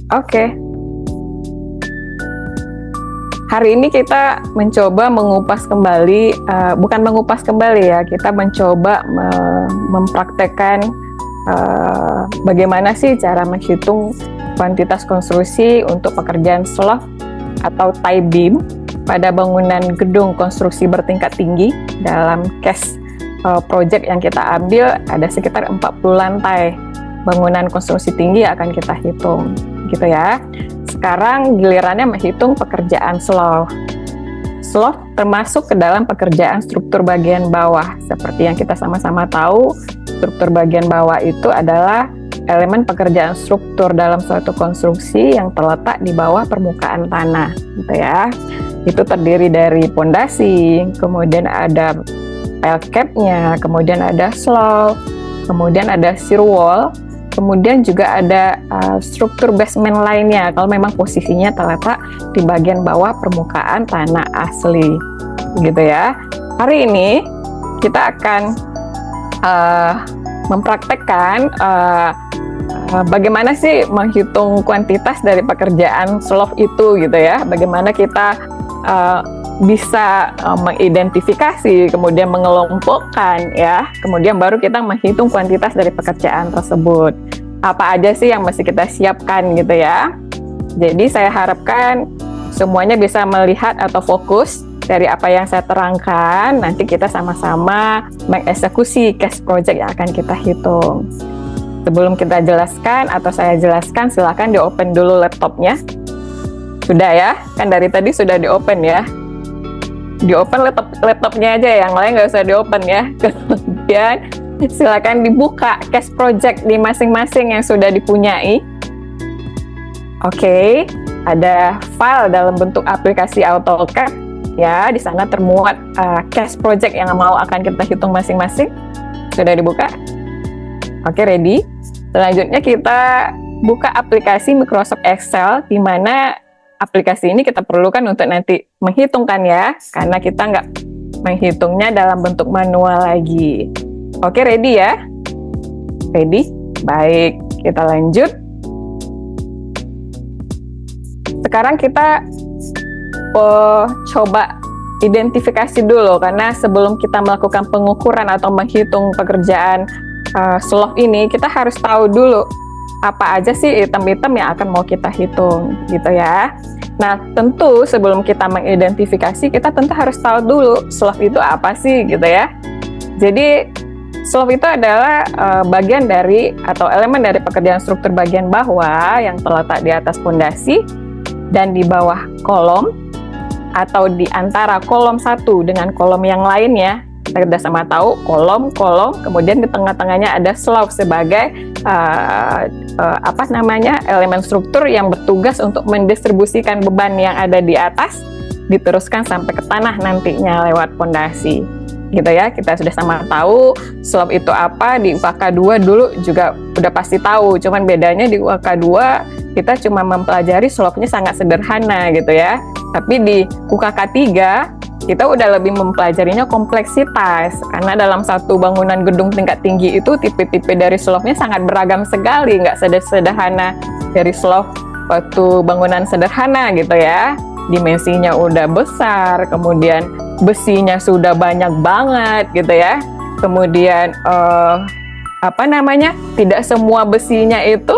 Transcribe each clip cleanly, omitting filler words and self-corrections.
Oke. Hari ini kita mencoba mengupas kembali, bukan mengupas kembali ya, kita mencoba mempraktekkan bagaimana sih cara menghitung kuantitas konstruksi untuk pekerjaan slope atau tie beam pada bangunan gedung konstruksi bertingkat tinggi. Dalam case project yang kita ambil ada sekitar 40 lantai bangunan konstruksi tinggi akan kita hitung, gitu ya. Sekarang gilirannya menghitung pekerjaan slope. Slope termasuk ke dalam pekerjaan struktur bagian bawah. Seperti yang kita sama-sama tahu, struktur bagian bawah itu adalah elemen pekerjaan struktur dalam suatu konstruksi yang terletak di bawah permukaan tanah, gitu ya. Itu terdiri dari pondasi, kemudian ada pile cap-nya, kemudian ada slope, kemudian ada shear wall, kemudian juga ada struktur basement lainnya kalau memang posisinya terletak di bagian bawah permukaan tanah asli, gitu ya. Hari ini kita akan mempraktekkan bagaimana sih menghitung kuantitas dari pekerjaan slope itu, gitu ya. Bagaimana kita bisa mengidentifikasi, kemudian mengelompokkan ya, kemudian baru kita menghitung kuantitas dari pekerjaan tersebut. Apa aja sih yang mesti kita siapkan, gitu ya. Jadi saya harapkan semuanya bisa melihat atau fokus dari apa yang saya terangkan. Nanti kita sama-sama mengeksekusi case project yang akan kita hitung. Sebelum kita jelaskan atau saya jelaskan, silakan di-open dulu laptopnya. Sudah ya? Kan dari tadi sudah di-open ya. Di-open laptopnya aja, yang lain nggak usah di-open ya. Kemudian silakan dibuka case project di masing-masing yang sudah dipunyai. Oke, ada file dalam bentuk aplikasi AutoCAD ya. Di sana termuat case project yang mau akan kita hitung masing-masing. Sudah dibuka? Oke, ready? Selanjutnya kita buka aplikasi Microsoft Excel, di mana aplikasi ini kita perlukan untuk nanti menghitungkan ya, karena kita nggak menghitungnya dalam bentuk manual lagi. Oke, ready ya? Ready? Baik, kita lanjut. Sekarang kita coba identifikasi dulu, karena sebelum kita melakukan pengukuran atau menghitung pekerjaan slope ini, kita harus tahu dulu apa aja sih item-item yang akan mau kita hitung, gitu ya. Nah, tentu sebelum kita mengidentifikasi, kita tentu harus tahu dulu slope itu apa sih, gitu ya. Jadi slope itu adalah bagian dari atau elemen dari pekerjaan struktur bagian bawah yang terletak di atas pondasi dan di bawah kolom, atau di antara kolom satu dengan kolom yang lainnya. Kita sudah sama tahu kolom, kemudian di tengah-tengahnya ada slope sebagai elemen struktur yang bertugas untuk mendistribusikan beban yang ada di atas diteruskan sampai ke tanah nantinya lewat pondasi, gitu ya. Kita sudah sama tahu slope itu apa. Di UKK 2 dulu juga udah pasti tahu, cuman bedanya di UKK 2 kita cuma mempelajari slope-nya sangat sederhana, gitu ya. Tapi di UKK 3 kita udah lebih mempelajarinya kompleksitas, karena dalam satu bangunan gedung tingkat tinggi itu tipe-tipe dari slope-nya sangat beragam sekali, nggak sederhana dari slope waktu bangunan sederhana, gitu ya. Dimensinya udah besar, kemudian besinya sudah banyak banget, gitu ya. Kemudian tidak semua besinya itu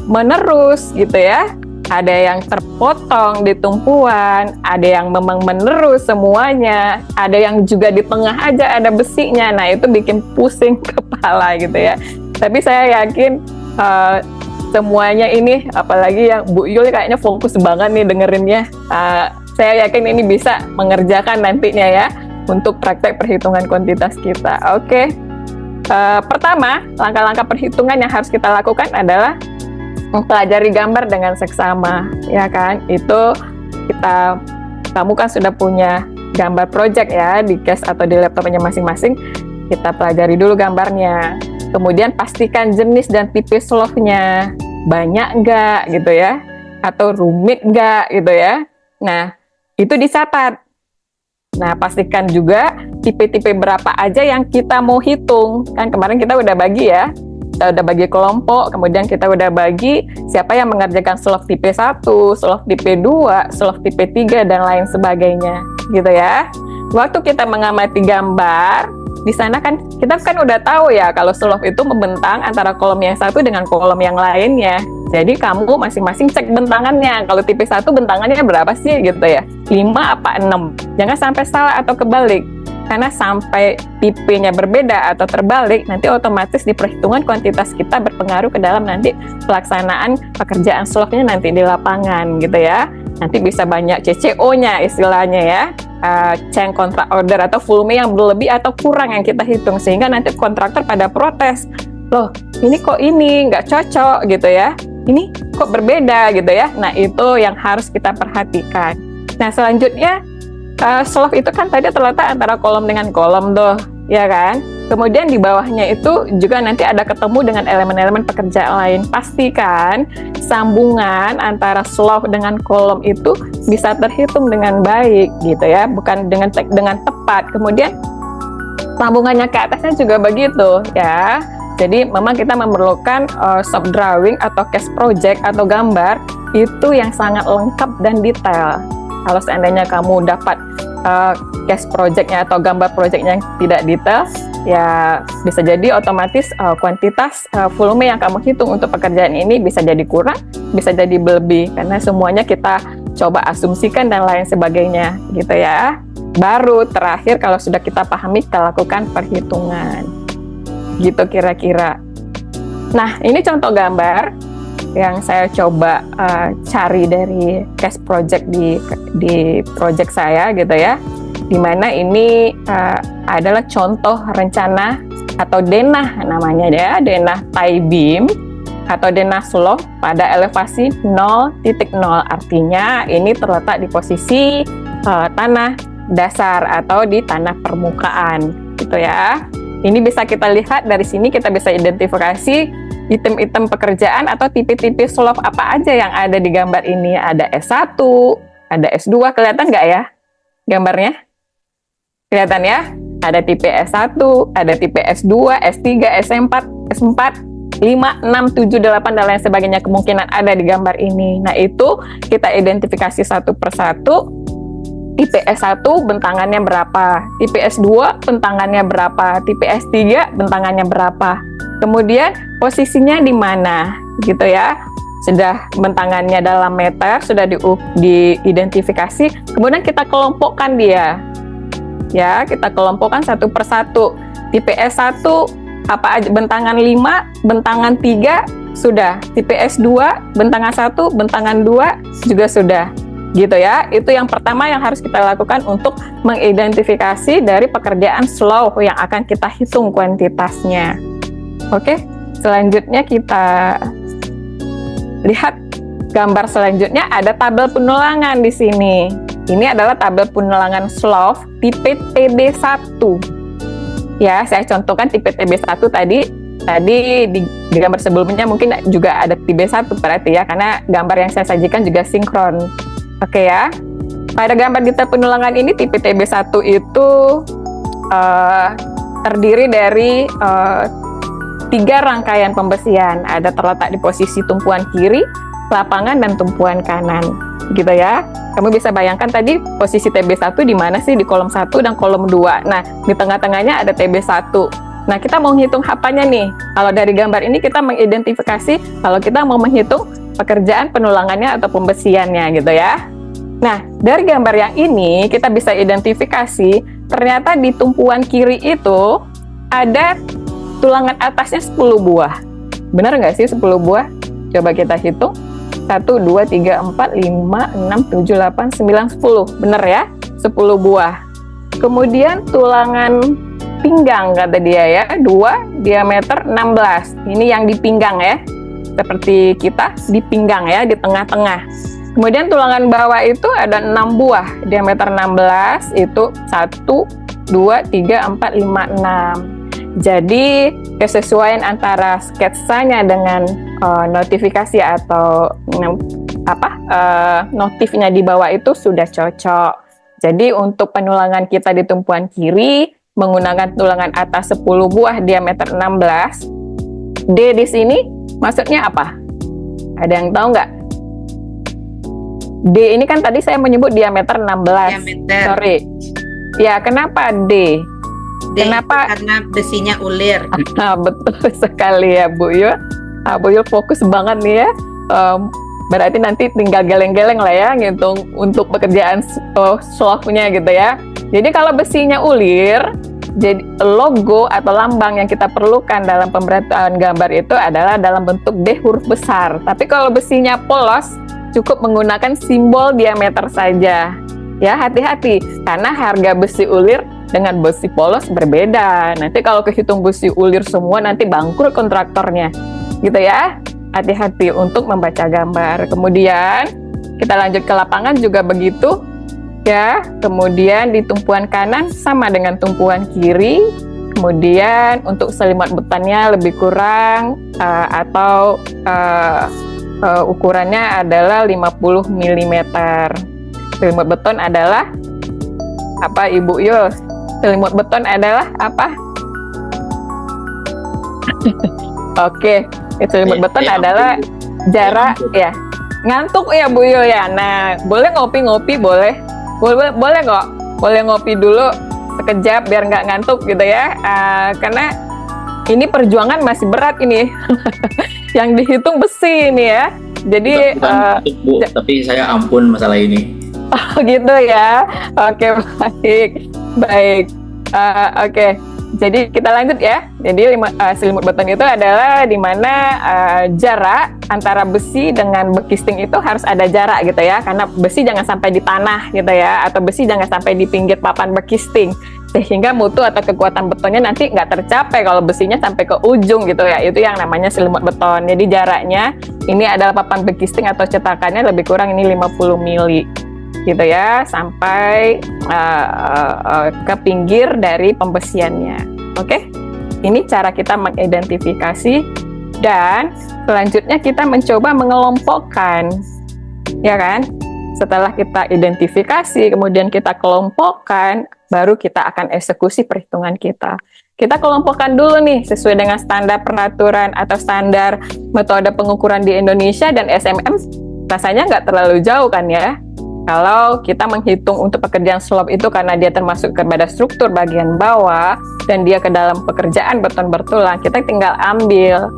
menerus, gitu ya. Ada yang terpotong di tumpuan, ada yang memang menerus semuanya, ada yang juga di tengah aja ada besinya. Nah, itu bikin pusing kepala, gitu ya. Tapi saya yakin semuanya ini, apalagi yang Bu Yul kayaknya fokus banget nih dengerinnya. Saya yakin ini bisa mengerjakan nantinya ya untuk praktek perhitungan kuantitas kita. Oke. Pertama, langkah-langkah perhitungan yang harus kita lakukan adalah mempelajari gambar dengan seksama, ya kan? Itu kamu kan sudah punya gambar project ya di case atau di laptopnya masing-masing. Kita pelajari dulu gambarnya. Kemudian pastikan jenis dan tipe slope-nya banyak nggak, gitu ya, atau rumit nggak, gitu ya. Nah, itu dicatat. Nah, pastikan juga tipe-tipe berapa aja yang kita mau hitung. Kan kemarin kita udah bagi ya. kita udah bagi kelompok, kemudian kita udah bagi siapa yang mengerjakan slope tipe 1, slope tipe 2, slope tipe 3, dan lain sebagainya, gitu ya. Waktu kita mengamati gambar, di sana kan kita kan udah tahu ya kalau slope itu membentang antara kolom yang satu dengan kolom yang lainnya. Jadi kamu masing-masing cek bentangannya. Kalau tipe 1 bentangannya berapa sih gitu ya? 5 apa 6? Jangan sampai salah atau kebalik. Karena sampai tipenya berbeda atau terbalik, nanti otomatis di perhitungan kuantitas kita berpengaruh ke dalam nanti pelaksanaan pekerjaan slope-nya nanti di lapangan gitu ya. Nanti bisa banyak CCO-nya istilahnya ya. Change contract order atau volume yang berlebih atau kurang yang kita hitung, sehingga nanti kontraktor pada protes, loh ini kok ini nggak cocok gitu ya, ini kok berbeda gitu ya. Nah itu yang harus kita perhatikan. Nah selanjutnya slope itu kan tadi terletak antara kolom dengan kolom tuh ya kan, kemudian di bawahnya itu juga nanti ada ketemu dengan elemen-elemen pekerjaan lain. Pastikan sambungan antara slope dengan kolom itu bisa terhitung dengan baik gitu ya, bukan dengan tepat. Kemudian sambungannya ke atasnya juga begitu ya. Jadi memang kita memerlukan shop drawing atau case project atau gambar itu yang sangat lengkap dan detail. Kalau seandainya kamu dapat case project-nya atau gambar project-nya yang tidak detail, ya bisa jadi otomatis kuantitas volume yang kamu hitung untuk pekerjaan ini bisa jadi kurang, bisa jadi berlebih, karena semuanya kita coba asumsikan dan lain sebagainya gitu ya. Baru terakhir kalau sudah kita pahami, kita lakukan perhitungan gitu kira-kira. Nah ini contoh gambar yang saya coba cari dari case project di project saya gitu ya, dimana ini adalah contoh rencana atau denah namanya ya, denah tie beam atau denah slope pada elevasi 0.0. Artinya ini terletak di posisi tanah dasar atau di tanah permukaan gitu ya. Ini bisa kita lihat dari sini, kita bisa identifikasi item-item pekerjaan atau tipe-tipe slope apa aja yang ada di gambar ini. Ada S1, ada S2, kelihatan nggak ya gambarnya? Kelihatan ya? Ada tipe S1, ada tipe S2, S3, S4, S4, 5, 6, 7, 8, dan lain sebagainya kemungkinan ada di gambar ini. Nah itu kita identifikasi satu persatu. Tipe S1 bentangannya berapa, tipe S2 bentangannya berapa, tipe S3 bentangannya berapa, kemudian posisinya di mana gitu ya. Sudah bentangannya dalam meter, sudah diidentifikasi, kemudian kita kelompokkan dia ya, kita kelompokkan satu persatu. Tipe S1 apa aja, bentangan 5, bentangan 3 sudah, tipe S2 bentangan 1, bentangan 2 juga sudah gitu ya. Itu yang pertama yang harus kita lakukan untuk mengidentifikasi dari pekerjaan slope yang akan kita hitung kuantitasnya. Oke, selanjutnya kita lihat gambar selanjutnya. Ada tabel penulangan di sini. Ini adalah tabel penulangan slope tipe TB1 ya. Saya contohkan tipe TB1 tadi di gambar sebelumnya mungkin juga ada TB1 berarti ya, karena gambar yang saya sajikan juga sinkron. Oke ya, pada gambar detail penulangan ini tipe TB1 itu terdiri dari 3 rangkaian pembesian. Ada terletak di posisi tumpuan kiri, lapangan, dan tumpuan kanan gitu ya. Kamu bisa bayangkan tadi posisi TB1 di mana sih, di kolom 1 dan kolom 2. Nah di tengah-tengahnya ada TB1. Nah kita mau menghitung apanya nih? Kalau dari gambar ini kita mengidentifikasi kalau kita mau menghitung pekerjaan penulangannya atau pembesiannya gitu ya. Nah, dari gambar yang ini kita bisa identifikasi ternyata di tumpuan kiri itu ada tulangan atasnya 10 buah. Benar nggak sih 10 buah? Coba kita hitung. 1, 2, 3, 4, 5, 6, 7, 8, 9, 10. Benar ya? 10 buah. Kemudian tulangan pinggang kata dia ya, 2, diameter 16. Ini yang di pinggang ya. Seperti kita di pinggang ya, di tengah-tengah. Kemudian tulangan bawah itu ada 6 buah, diameter 16, itu 1, 2, 3, 4, 5, 6. Jadi kesesuaian antara sketsanya dengan notifikasi atau notifnya di bawah itu sudah cocok. Jadi untuk penulangan kita di tumpuan kiri menggunakan tulangan atas 10 buah diameter 16, D di sini maksudnya apa? Ada yang tahu nggak? D ini kan tadi saya menyebut diameter 16. Diameter. Sorry. Ya, kenapa D? D Kenapa? karena besinya ulir. Nah, betul sekali ya Bu Yul. Bu Yul fokus banget nih ya. Berarti nanti tinggal geleng-geleng lah ya ngitung untuk pekerjaan slough-nya gitu ya. Jadi kalau besinya ulir, jadi logo atau lambang yang kita perlukan dalam pemerataan gambar itu adalah dalam bentuk D huruf besar. Tapi kalau besinya polos, cukup menggunakan simbol diameter saja. Ya, hati-hati karena harga besi ulir dengan besi polos berbeda. Nanti kalau kehitung besi ulir semua nanti bangkrut kontraktornya. Gitu ya. Hati-hati untuk membaca gambar. Kemudian kita lanjut ke lapangan juga begitu. Ya, kemudian di tumpuan kanan sama dengan tumpuan kiri. Kemudian untuk selimut betonnya lebih kurang atau ukurannya adalah 50 mm. Selimut beton adalah apa Ibu Yul? Selimut beton adalah apa? Oke, selimut beton adalah jarak ya. Ngantuk ya Bu Yul ya. Nah, boleh ngopi-ngopi boleh. Boleh kok. Boleh ngopi dulu sekejap biar nggak ngantuk gitu ya. Karena ini perjuangan masih berat ini. Yang dihitung besi ini ya. Jadi Bu, tapi saya ampun masalah ini. Oh gitu ya. Oke, baik. Oke. Jadi kita lanjut ya. Jadi selimut beton itu adalah di mana jarak antara besi dengan bekisting itu harus ada jarak gitu ya. Karena besi jangan sampai di tanah gitu ya, atau besi jangan sampai di pinggir papan bekisting. Sehingga mutu atau kekuatan betonnya nanti nggak tercapai kalau besinya sampai ke ujung gitu ya. Itu yang namanya selimut beton. Jadi jaraknya ini adalah papan bekisting atau cetakannya lebih kurang ini 50 mili. Gitu ya, sampai ke pinggir dari pembesiannya. Oke, ini cara kita mengidentifikasi dan selanjutnya kita mencoba mengelompokkan, ya kan? Setelah kita identifikasi, kemudian kita kelompokkan, baru kita akan eksekusi perhitungan kita. Kita kelompokkan dulu nih sesuai dengan standar peraturan atau standar metode pengukuran di Indonesia dan SMM. Rasanya nggak terlalu jauh kan ya? Kalau kita menghitung untuk pekerjaan slope itu karena dia termasuk kepada struktur bagian bawah dan dia ke dalam pekerjaan beton bertulang, kita tinggal ambil,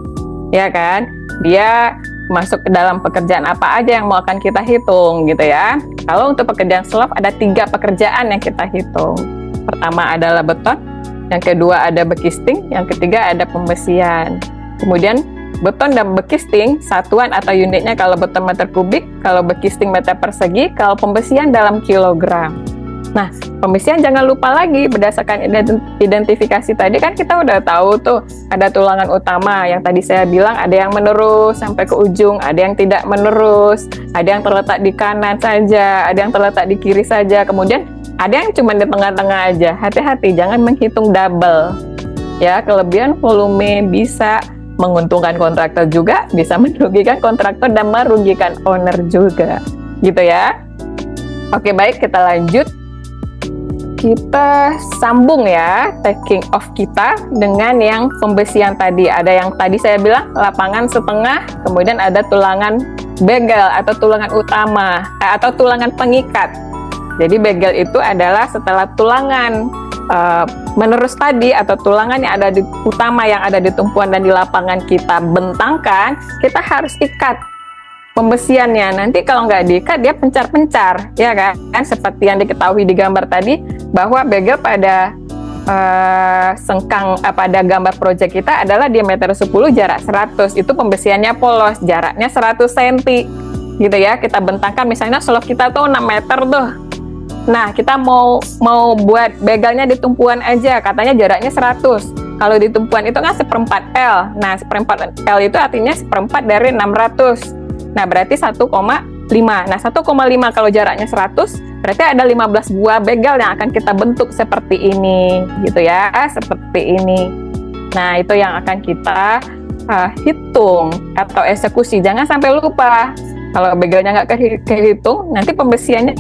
ya kan? Dia masuk ke dalam pekerjaan apa aja yang mau akan kita hitung gitu ya. Kalau untuk pekerjaan slope ada 3 pekerjaan yang kita hitung. Pertama adalah beton, yang kedua ada bekisting, yang ketiga ada pembesian. Kemudian beton dan bekisting, satuan atau unitnya kalau beton meter kubik, kalau bekisting meter persegi, kalau pembesian dalam kilogram. Nah, pembesian jangan lupa lagi berdasarkan identifikasi tadi kan kita udah tahu tuh ada tulangan utama yang tadi saya bilang ada yang menerus sampai ke ujung, ada yang tidak menerus, ada yang terletak di kanan saja, ada yang terletak di kiri saja, kemudian ada yang cuma di tengah-tengah aja. Hati-hati, jangan menghitung double. Ya, kelebihan volume bisa menguntungkan kontraktor juga, bisa merugikan kontraktor dan merugikan owner juga, gitu ya. Oke, baik, kita lanjut. Kita sambung ya taking off kita dengan yang pembesian tadi. Ada yang tadi saya bilang lapangan setengah, kemudian ada tulangan begel atau tulangan utama atau tulangan pengikat. Jadi begel itu adalah setelah tulangan menerus tadi atau tulangan yang ada di utama yang ada di tumpuan dan di lapangan kita bentangkan, kita harus ikat pembesiannya. Nanti kalau nggak diikat dia pencar-pencar, ya kan? Seperti yang diketahui di gambar tadi bahwa begel pada sengkang pada gambar proyek kita adalah diameter 10 jarak 100. Itu pembesiannya polos, jaraknya 100 cm. Gitu ya. Kita bentangkan misalnya slope kita tuh 6 meter tuh. Nah, kita mau buat begelnya di tumpuan aja, katanya jaraknya 100. Kalau di tumpuan itu kan 1/4 L. Nah, 1/4 L itu artinya 1/4 dari 600. Nah, berarti 1,5. Nah, 1,5 kalau jaraknya 100, berarti ada 15 buah begel yang akan kita bentuk seperti ini, gitu ya, seperti ini. Nah, itu yang akan kita hitung atau eksekusi. Jangan sampai lupa. Kalau begelnya nggak kehitung, nanti pembesiannya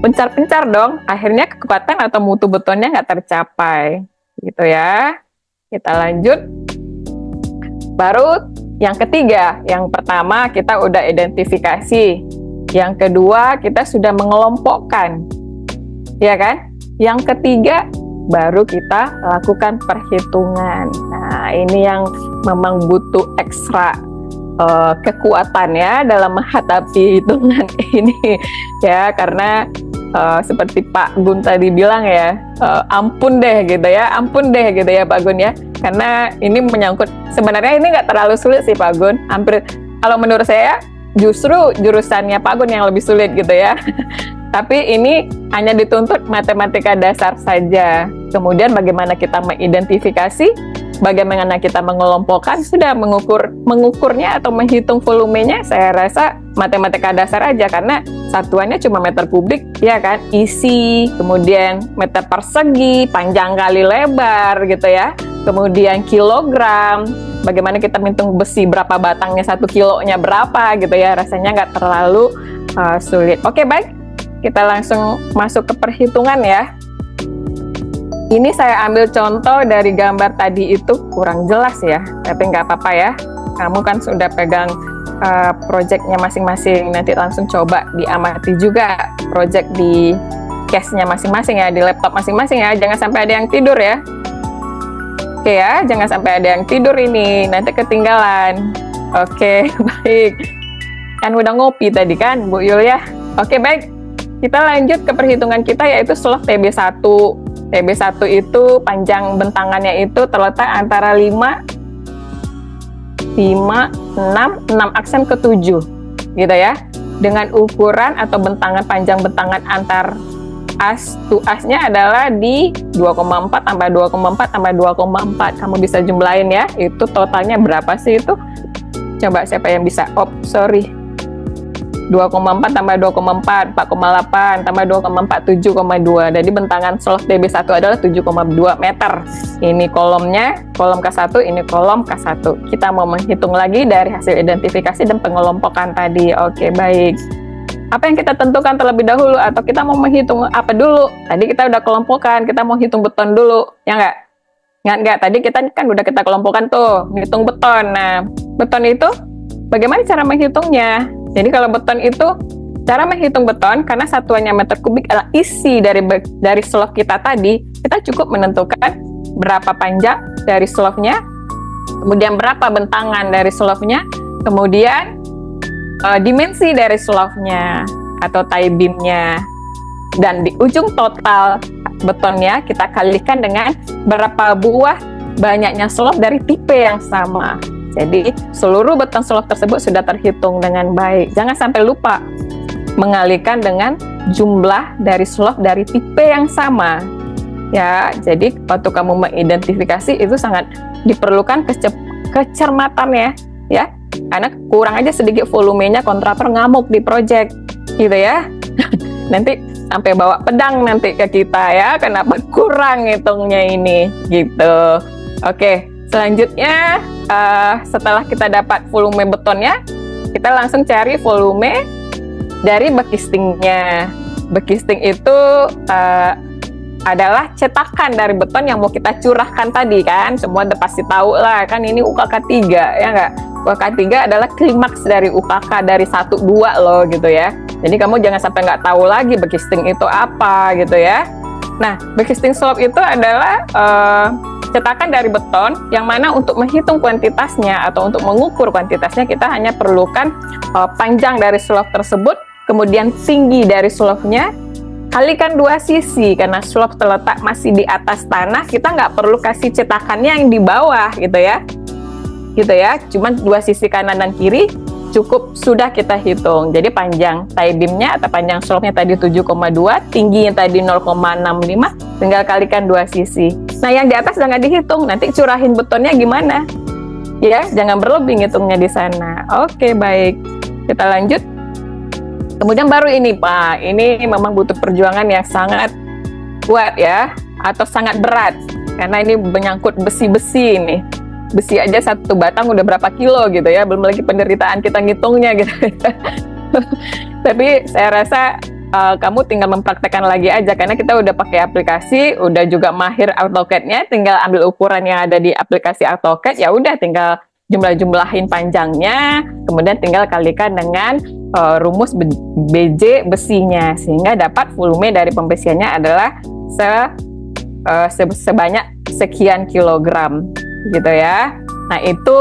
pencar-pencar dong. Akhirnya kekuatan atau mutu betonnya nggak tercapai. Gitu ya. Kita lanjut. Baru yang ketiga, yang pertama kita udah identifikasi, yang kedua kita sudah mengelompokkan, ya kan? Yang ketiga baru kita lakukan perhitungan. Nah, ini yang memang butuh ekstra kekuatan ya dalam menghadapi hitungan ini ya, karena seperti Pak Gun tadi bilang ya, ampun deh gitu ya Pak Gun ya, karena ini menyangkut, sebenarnya ini nggak terlalu sulit sih Pak Gun, hampir kalau menurut saya justru jurusannya Pak Gun yang lebih sulit gitu ya. Tapi ini hanya dituntut matematika dasar saja. Kemudian bagaimana kita mengidentifikasi, bagaimana kita mengelompokkan, sudah mengukurnya atau menghitung volumenya, saya rasa matematika dasar aja, karena satuannya cuma meter kubik, ya kan? Isi, kemudian meter persegi, panjang kali lebar gitu ya. Kemudian kilogram, bagaimana kita menghitung besi berapa batangnya, 1 kilonya berapa gitu ya. Rasanya nggak terlalu sulit. Oke, baik. Kita langsung masuk ke perhitungan ya. Ini saya ambil contoh dari gambar tadi, itu kurang jelas ya, tapi nggak apa-apa ya. Kamu kan sudah pegang projectnya masing-masing, nanti langsung coba diamati juga project di case-nya masing-masing ya, di laptop masing-masing ya. Jangan sampai ada yang tidur ya. Oke ya, jangan sampai ada yang tidur ini, nanti ketinggalan. Oke, baik. Kan udah ngopi tadi kan, Bu Yul ya. Oke, baik. Kita lanjut ke perhitungan kita, yaitu slope TB1. TB1 itu panjang bentangannya itu terletak antara 5, 6 aksen ke 7 gitu ya. Dengan ukuran atau bentangan, panjang bentangan antar as to asnya adalah di 2,4 tambah 2,4 tambah 2,4. Kamu bisa jumlahin ya, itu totalnya berapa sih itu? Coba siapa yang bisa? 2,4 tambah 2,4, 4,8 tambah 2,4, 7,2. Jadi bentangan slope TB1 adalah 7,2 meter. Ini kolomnya, kolom K1, ini kolom K1. Kita mau menghitung lagi dari hasil identifikasi dan pengelompokan tadi. Oke, baik. Apa yang kita tentukan terlebih dahulu, atau kita mau menghitung apa dulu? Tadi kita udah kelompokkan, kita mau hitung beton dulu, ya nggak? Nggak, tadi kita kan udah kita kelompokkan tuh, hitung beton. Nah, beton itu bagaimana cara menghitungnya? Jadi kalau beton itu, cara menghitung beton, karena satuannya meter kubik adalah isi dari slope kita tadi, kita cukup menentukan berapa panjang dari slope-nya, kemudian berapa bentangan dari slope-nya, kemudian dimensi dari slope-nya atau tie beam-nya, dan di ujung total betonnya kita kalikan dengan berapa buah banyaknya slope dari tipe yang sama. Jadi seluruh beton slope tersebut sudah terhitung dengan baik. Jangan sampai lupa mengalikan dengan jumlah dari slope dari tipe yang sama. Ya, jadi waktu kamu mengidentifikasi itu sangat diperlukan kecermatan ya. Karena kurang aja sedikit volumenya, kontraktor ngamuk di project, gitu ya. Nanti sampai bawa pedang nanti ke kita ya, kenapa kurang hitungnya ini, gitu. Oke. Selanjutnya, setelah kita dapat volume betonnya, kita langsung cari volume dari bekistingnya. Bekisting itu adalah cetakan dari beton yang mau kita curahkan tadi kan. Semua udah pasti tahu lah, kan ini UKK 3, ya nggak? UKK 3 adalah klimaks dari UKK dari 1-2 loh gitu ya. Jadi kamu jangan sampai nggak tahu lagi bekisting itu apa gitu ya. Nah, bekisting slope itu adalah cetakan dari beton yang mana untuk menghitung kuantitasnya atau untuk mengukur kuantitasnya kita hanya perlukan panjang dari slope tersebut, kemudian tinggi dari slope-nya, kalikan 2 sisi, karena slope terletak masih di atas tanah, kita nggak perlu kasih cetakannya yang di bawah gitu ya, cuman 2 sisi kanan dan kiri cukup sudah kita hitung. Jadi panjang tie beam-nya atau panjang slope-nya tadi 7,2, tingginya tadi 0,65, tinggal kalikan 2 sisi. Nah, yang di atas jangan dihitung, nanti curahin betonnya gimana? Ya, jangan berlebih ngitungnya di sana. Oke, baik. Kita lanjut. Kemudian baru ini, Pak. Ini memang butuh perjuangan yang sangat kuat ya, atau sangat berat. Karena ini menyangkut besi-besi ini. Besi aja 1 batang udah berapa kilo gitu ya, belum lagi penderitaan kita ngitungnya gitu. Tapi saya rasa kamu tinggal mempraktekkan lagi aja, karena kita udah pakai aplikasi, udah juga mahir AutoCAD-nya, tinggal ambil ukuran yang ada di aplikasi AutoCAD, ya udah tinggal jumlah-jumlahin panjangnya, kemudian tinggal kalikan dengan rumus BJ besinya, sehingga dapat volume dari pembesiannya adalah sebanyak sekian kilogram, gitu ya. Nah, itu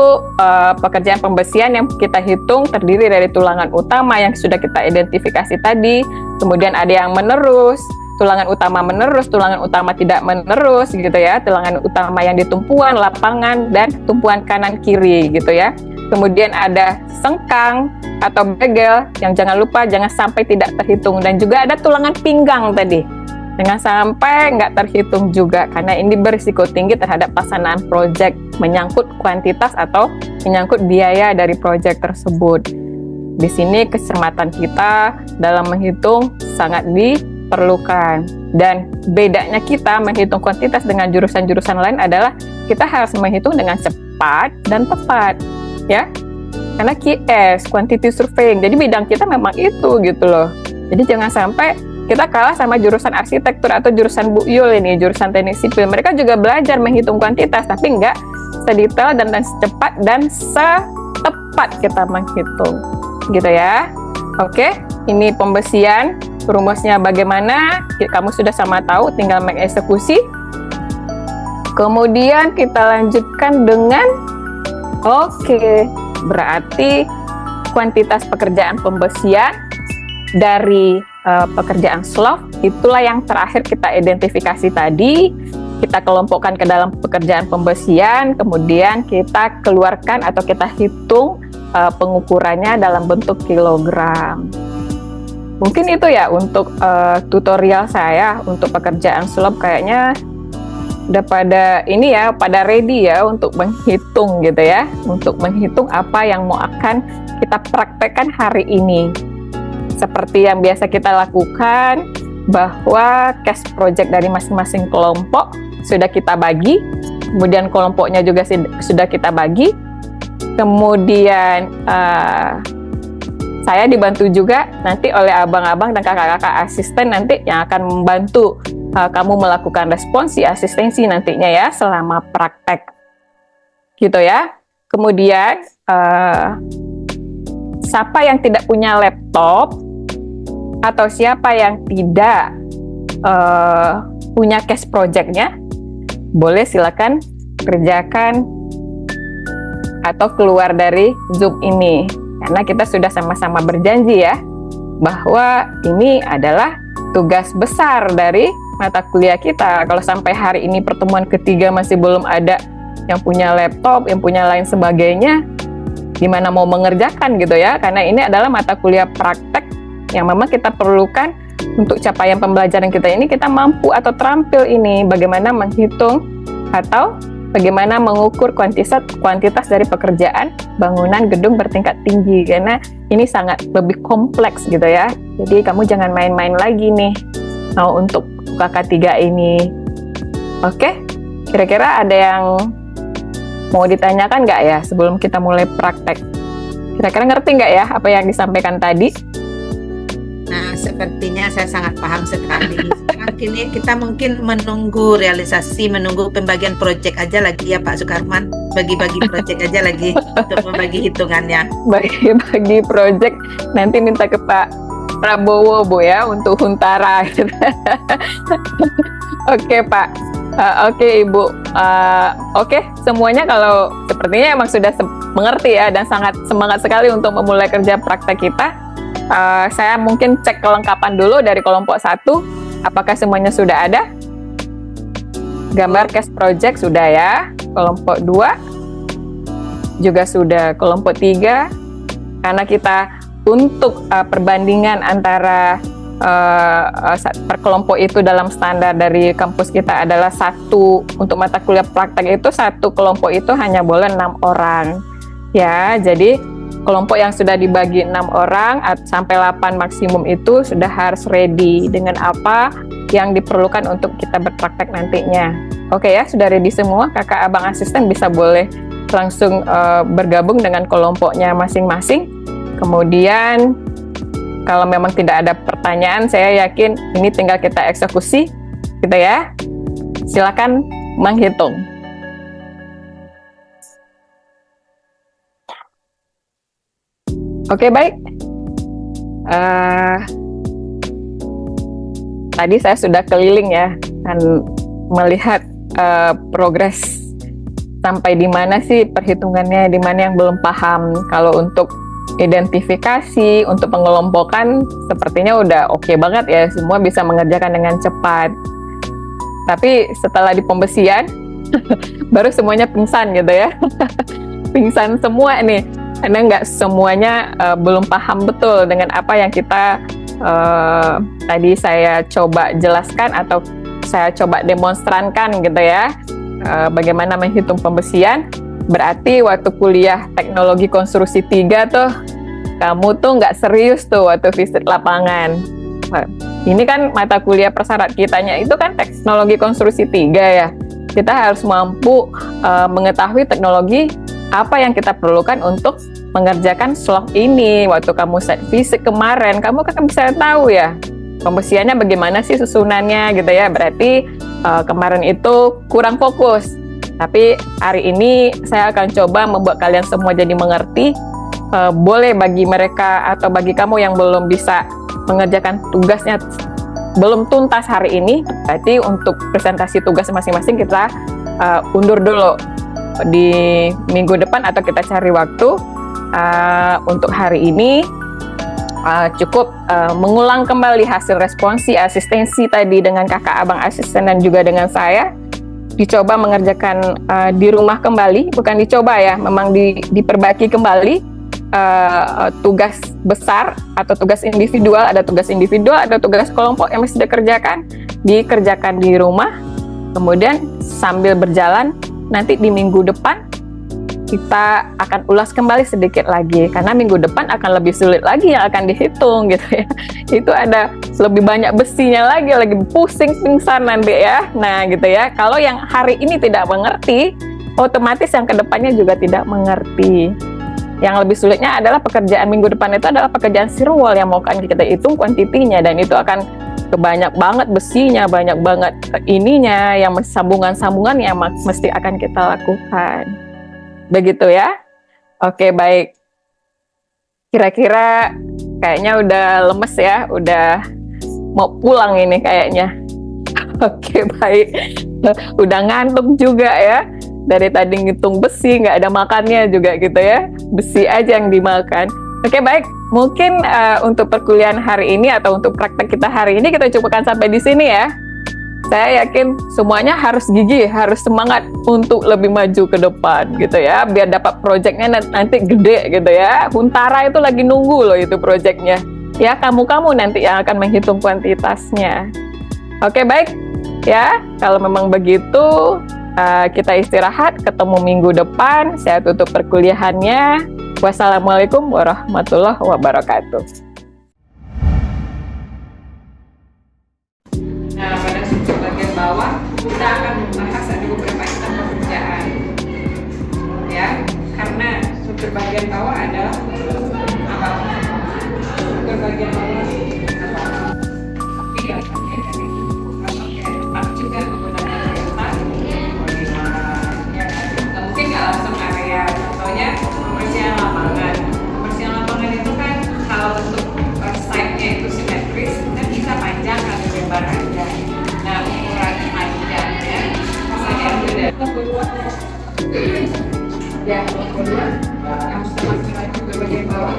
pekerjaan pembesian yang kita hitung terdiri dari tulangan utama yang sudah kita identifikasi tadi, kemudian ada yang menerus, tulangan utama menerus, tulangan utama tidak menerus, gitu ya, tulangan utama yang di tumpuan, lapangan, dan tumpuan kanan kiri, gitu ya. Kemudian ada sengkang atau begel yang jangan lupa jangan sampai tidak terhitung, dan juga ada tulangan pinggang tadi. Jangan sampai nggak terhitung juga, karena ini berisiko tinggi terhadap pelaksanaan proyek, menyangkut kuantitas atau menyangkut biaya dari proyek tersebut. Di sini kecermatan kita dalam menghitung sangat diperlukan. Dan bedanya kita menghitung kuantitas dengan jurusan-jurusan lain adalah kita harus menghitung dengan cepat dan tepat, ya. Karena QS, quantity surveying, jadi bidang kita memang itu, gitu loh. Jadi jangan sampai kita kalah sama jurusan arsitektur atau jurusan Bu Yul ini, jurusan teknik sipil. Mereka juga belajar menghitung kuantitas, tapi nggak sedetail dan secepat dan setepat kita menghitung, gitu ya. Oke, ini pembesian, rumusnya bagaimana, kamu sudah sama tahu, tinggal mengeksekusi. Kemudian kita lanjutkan dengan, oke, berarti kuantitas pekerjaan pembesian dari pekerjaan slop, itulah yang terakhir kita identifikasi tadi, kita kelompokkan ke dalam pekerjaan pembesian, kemudian kita keluarkan atau kita hitung pengukurannya dalam bentuk kilogram. Mungkin itu ya untuk tutorial saya untuk pekerjaan slop, kayaknya udah pada ini ya, pada ready ya untuk menghitung, gitu ya, untuk menghitung apa yang mau akan kita praktekkan hari ini. Seperti yang biasa kita lakukan, bahwa case project dari masing-masing kelompok sudah kita bagi, kemudian kelompoknya juga sudah kita bagi, kemudian saya dibantu juga nanti oleh abang-abang dan kakak-kakak asisten nanti yang akan membantu kamu melakukan responsi asistensi nantinya ya selama praktek, gitu ya. Kemudian siapa yang tidak punya laptop atau siapa yang tidak punya case project-nya, boleh silakan kerjakan atau keluar dari Zoom ini, karena kita sudah sama-sama berjanji ya bahwa ini adalah tugas besar dari mata kuliah kita. Kalau sampai hari ini pertemuan ketiga masih belum ada yang punya laptop, yang punya lain sebagainya, gimana mau mengerjakan, gitu ya, karena ini adalah mata kuliah praktek yang memang kita perlukan untuk capaian pembelajaran kita ini. Kita mampu atau terampil ini bagaimana menghitung atau bagaimana mengukur kuantitas dari pekerjaan bangunan gedung bertingkat tinggi, karena ini sangat lebih kompleks, gitu ya. Jadi kamu jangan main-main lagi nih untuk KK3 ini. Oke, kira-kira ada yang mau ditanyakan nggak ya sebelum kita mulai praktek? Kira-kira ngerti nggak ya apa yang disampaikan tadi? Nah, sepertinya saya sangat paham sekali. Sekarang kini kita mungkin menunggu realisasi, menunggu pembagian proyek aja lagi ya Pak Sukarman. Bagi-bagi proyek aja lagi untuk membagi hitungannya. Bagi proyek nanti minta ke Pak Prabowo, Bu ya, untuk Huntara. Oke Pak. Oke Ibu. Oke, semuanya kalau sepertinya emang sudah mengerti ya dan sangat semangat sekali untuk memulai kerja praktek kita. Saya mungkin cek kelengkapan dulu dari kelompok 1, apakah semuanya sudah ada? Gambar case project sudah ya. Kelompok 2 juga sudah. Kelompok 3, karena kita untuk perbandingan antara per kelompok itu dalam standar dari kampus kita adalah 1 untuk mata kuliah praktek itu 1 kelompok itu hanya boleh 6 orang ya. Jadi kelompok yang sudah dibagi 6 orang sampai 8 maksimum itu sudah harus ready dengan apa yang diperlukan untuk kita berpraktek nantinya. Oke ya, sudah ready semua. Kakak abang asisten bisa boleh langsung bergabung dengan kelompoknya masing-masing. Kemudian kalau memang tidak ada pertanyaan, saya yakin ini tinggal kita eksekusi gitu ya. Silakan menghitung. Oke, baik. Tadi saya sudah keliling ya dan melihat progres sampai di mana sih perhitungannya, di mana yang belum paham. Kalau untuk identifikasi, untuk pengelompokan sepertinya udah oke banget ya, semua bisa mengerjakan dengan cepat. Tapi setelah di pembesian baru semuanya pingsan gitu ya. Pingsan semua nih, karena nggak semuanya belum paham betul dengan apa yang kita tadi saya coba jelaskan atau saya coba demonstrankan gitu ya, bagaimana menghitung pembesian. Berarti waktu kuliah teknologi konstruksi 3 tuh kamu tuh nggak serius tuh waktu visit lapangan. Ini kan mata kuliah persyarat kitanya itu kan teknologi konstruksi 3 ya. Kita harus mampu mengetahui teknologi apa yang kita perlukan untuk mengerjakan slog ini. Waktu kamu set fisik kemarin, kamu kan bisa tahu ya pembesiannya bagaimana sih susunannya gitu ya. Berarti kemarin itu kurang fokus. Tapi hari ini saya akan coba membuat kalian semua jadi mengerti. Boleh bagi mereka atau bagi kamu yang belum bisa mengerjakan tugasnya belum tuntas hari ini, berarti untuk presentasi tugas masing-masing kita undur dulu di minggu depan atau kita cari waktu. Untuk hari ini cukup mengulang kembali hasil responsi asistensi tadi dengan kakak abang asisten dan juga dengan saya, dicoba mengerjakan di rumah kembali, bukan dicoba ya, memang diperbaiki kembali tugas besar atau tugas individual, ada tugas kelompok yang mesti dikerjakan di rumah. Kemudian sambil berjalan nanti di minggu depan kita akan ulas kembali sedikit lagi, karena minggu depan akan lebih sulit lagi yang akan dihitung gitu ya. Itu ada lebih banyak besinya lagi pusing pingsan nanti ya. Nah gitu ya, kalau yang hari ini tidak mengerti, otomatis yang kedepannya juga tidak mengerti. Yang lebih sulitnya adalah pekerjaan minggu depan itu adalah pekerjaan sirwal yang mau kan kita hitung kuantitinya, dan itu akan banyak banget besinya, banyak banget ininya, yang sambungan-sambungan yang mesti akan kita lakukan. Begitu ya. Oke, baik. Kira-kira kayaknya udah lemes ya, udah mau pulang ini kayaknya. Oke, baik. Udah ngantuk juga ya. Dari tadi ngitung besi, nggak ada makannya juga gitu ya. Besi aja yang dimakan. Oke, baik. Mungkin untuk perkuliahan hari ini atau untuk praktek kita hari ini kita cukupkan sampai di sini ya. Saya yakin semuanya harus gigih, harus semangat untuk lebih maju ke depan gitu ya, biar dapat proyeknya nanti gede gitu ya. Huntara itu lagi nunggu loh itu proyeknya. Ya, kamu nanti yang akan menghitung kuantitasnya. Oke, baik. Ya, kalau memang begitu kita istirahat, ketemu minggu depan. Saya tutup perkuliahannya. Wassalamualaikum warahmatullahi wabarakatuh. Nah, pada sudut bagian bawah kita akan membahas ada beberapa item pekerjaan, ya, karena sudut bagian bawah adalah apa? Sudut bagian bawah apa? Iya, juga menggunakan kertas, ya, mungkin nggak langsung area, contohnya pembersihan lapangan. Pembersihan lapangan itu kan kalau untuk site-nya itu simetris, kan bisa panjang atau lebar aja. Nah, ukuran panjangnya misalnya beda. Ya, kedua yang masing-masing juga bagian bawah.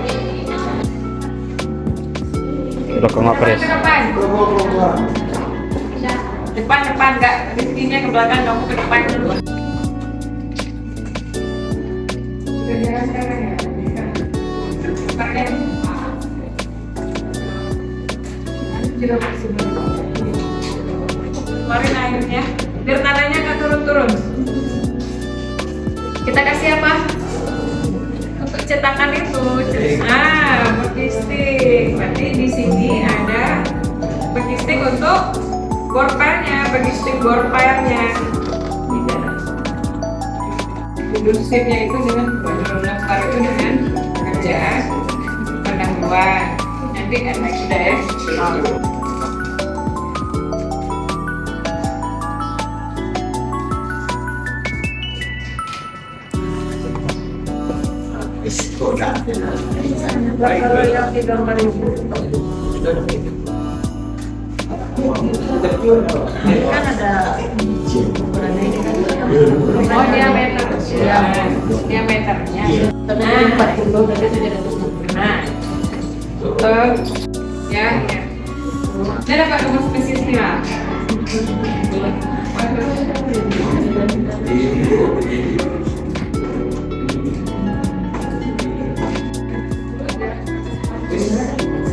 Belakang ngapres. Depan nggak, rezekinya ke belakang, kamu ke depan dulu. Sekarang ya. Keluarin airnya, biar tanahnya nggak turun-turun. Kita kasih apa? Untuk cetakan itu, bagistik. Berarti di sini ada bagistik untuk borpernya, bagistik borpernya. Duduknya itu dengan daftar itu dengan kerjaan pendahuluan. Nanti enak sudah ya. Kalau yang di gambar itu kan ada ukurannya ini kan. Oh, diameternya. Tapi 40 tapi 700. Nah, ya. Dia dapat nomor spesies nih lah.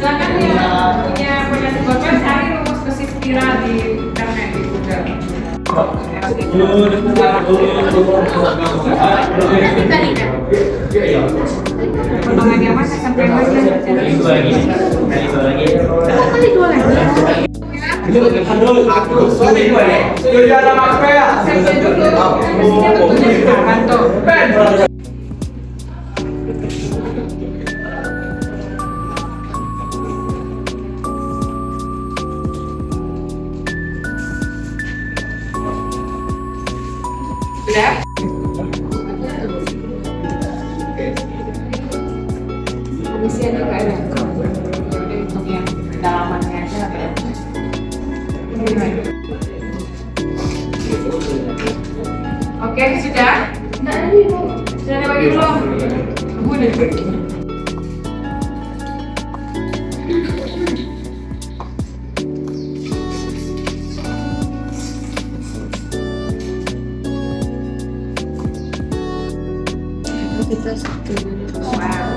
Silakan yang punya aplikasi Gopay cari rumus spesies spiral di internet di Google. Potongan yang mana sampai mana? Kali dua lagi. Sampai dulu. Mestinya bentuknya sekarang tuh. Sudah? Isiannya nggak ada. Jadi untuk yang kedalamannya aja. Oke, sudah? Sudah ada bagi belum? Udah. Kita satu. Wow.